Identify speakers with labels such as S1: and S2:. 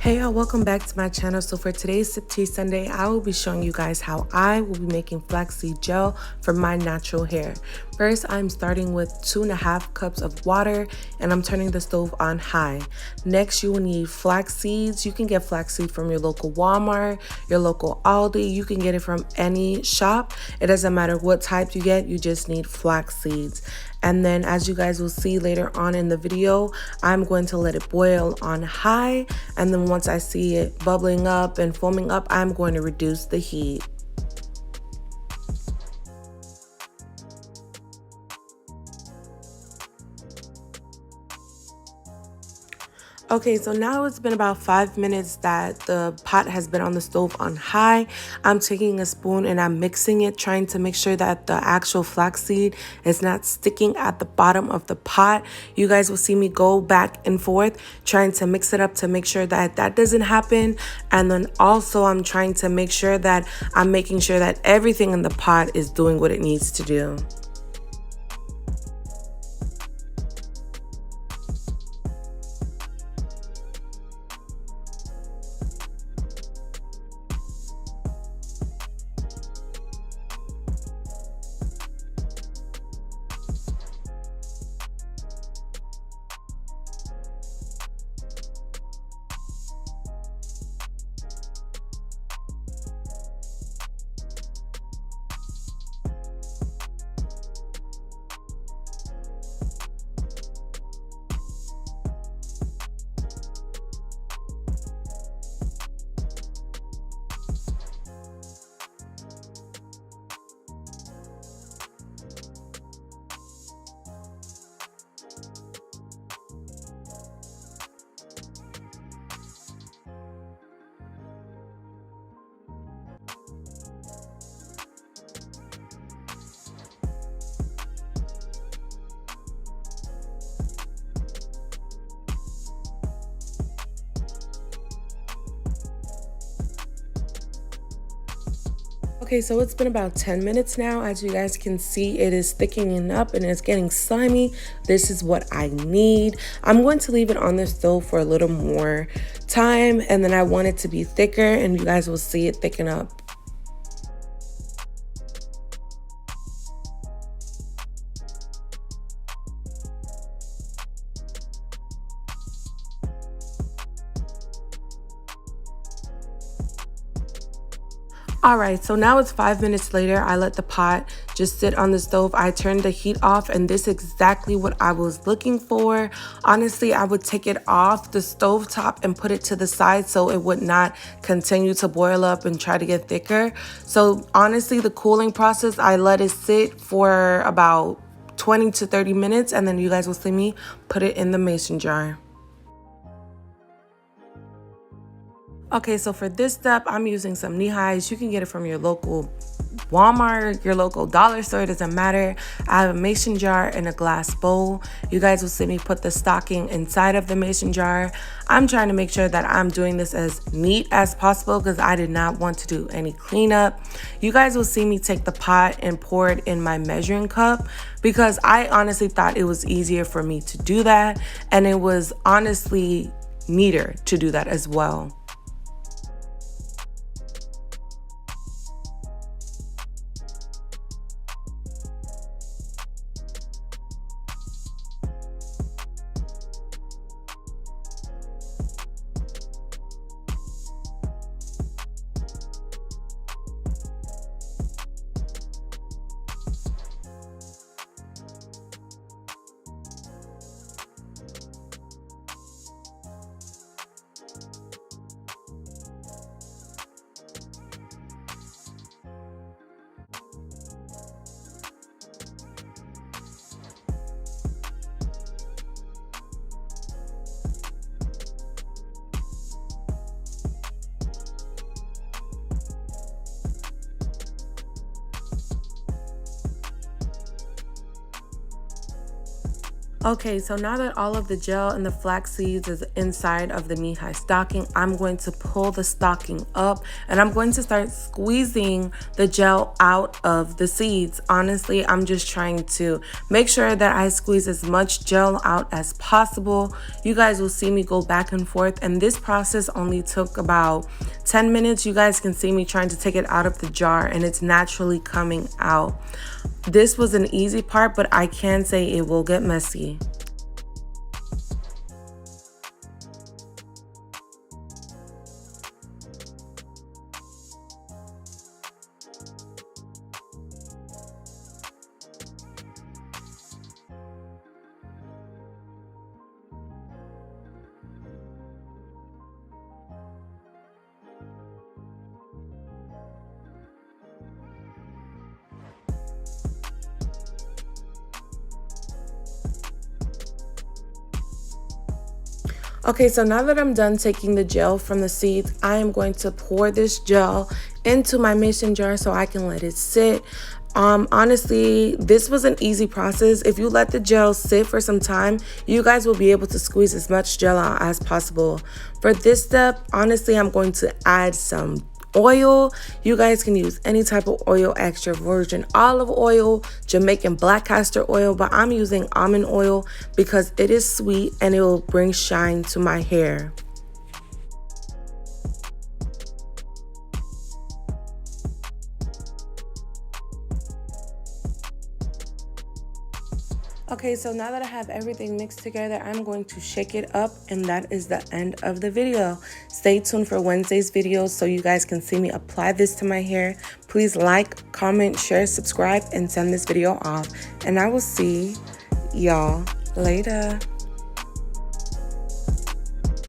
S1: Hey y'all, welcome back to my channel. So for today's Sip Tea Sunday, I will be showing you guys how I will be making flaxseed gel for my natural hair. First, I'm starting with 2.5 cups of water and I'm turning the stove on high. Next, you will need flax seeds. You can get flaxseed from your local Walmart, your local Aldi. You can get it from any shop. It doesn't matter what type you get, you just need flax seeds. And then as you guys will see later on in the video, I'm going to let it boil on high. And then once I see it bubbling up and foaming up, I'm going to reduce the heat. Okay, so now it's been about 5 minutes that the pot has been on the stove on high. I'm taking a spoon and I'm mixing it, trying to make sure that the actual flaxseed is not sticking at the bottom of the pot. You guys will see me go back and forth, trying to mix it up to make sure that that doesn't happen. And then also I'm trying to make sure that I'm making sure that everything in the pot is doing what it needs to do. Okay, so it's been about 10 minutes now. As you guys can see, it is thickening up and it's getting slimy. This is what I need. I'm going to leave it on the stove for a little more time, and then I want it to be thicker and you guys will see it thicken up. All right, so now it's 5 minutes later. I let the pot just sit on the stove. I turned the heat off and this is exactly what I was looking for. Honestly, I would take it off the stove top and put it to the side so it would not continue to boil up and try to get thicker. So honestly, the cooling process, I let it sit for about 20 to 30 minutes and then you guys will see me put it in the mason jar. Okay, so for this step, I'm using some knee highs. You can get it from your local Walmart, your local dollar store, it doesn't matter. I have a mason jar and a glass bowl. You guys will see me put the stocking inside of the mason jar. I'm trying to make sure that I'm doing this as neat as possible because I did not want to do any cleanup. You guys will see me take the pot and pour it in my measuring cup because I honestly thought it was easier for me to do that, and it was honestly neater to do that as well. Okay, so now that all of the gel and the flax seeds is inside of the knee-high stocking, I'm going to pull the stocking up and I'm going to start squeezing the gel out of the seeds. Honestly, I'm just trying to make sure that I squeeze as much gel out as possible. You guys will see me go back and forth, and this process only took about 10 minutes. You guys can see me trying to take it out of the jar and it's naturally coming out. This was an easy part, but I can say it will get messy. Okay, so now that I'm done taking the gel from the seeds, I am going to pour this gel into my mason jar so I can let it sit. Honestly, this was an easy process. If you let the gel sit for some time, you guys will be able to squeeze as much gel out as possible. For this step, honestly, I'm going to add some oil. You guys can use any type of oil, extra virgin olive oil, Jamaican black castor oil, but I'm using almond oil because it is sweet and it will bring shine to my hair. Okay, so now that I have everything mixed together, I'm going to shake it up, and that is the end of the video. Stay tuned for Wednesday's videos so you guys can see me apply this to my hair. Please like, comment, share, subscribe, and send this video off. And I will see y'all later.